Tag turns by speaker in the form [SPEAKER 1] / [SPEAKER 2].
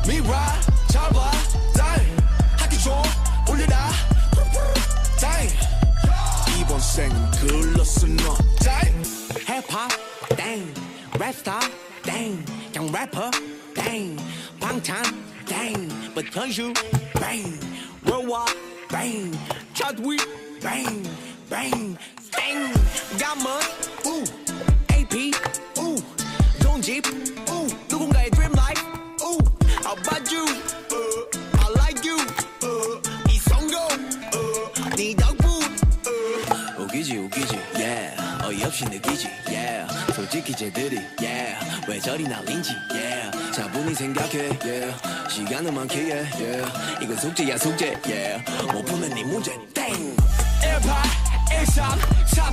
[SPEAKER 1] 미라 잡아 다이 하기 좀 올려라 다이 이번 생은 글렀어 너 다이 힙합 땡 랩스타 땡 그냥 래퍼 땡 방탄 땡 but 현슈 뱅 월와 뱅 차트위 뱅 뱅 땡 가문 우 AP 우 좋은 집 우 누군가의 dream life 우 How about you I like you 이성공 네 덕분 웃기지 웃기지 yeah 어이없이 느끼지 yeah 솔직히 쟤들이 yeah 왜 저리 날린지 yeah 차분히 생각해 yeah 시간은 많기에 yeah 이건 숙제야 숙제 yeah 못 푸는 네 문제 땡 1, 8, 1, 3, 4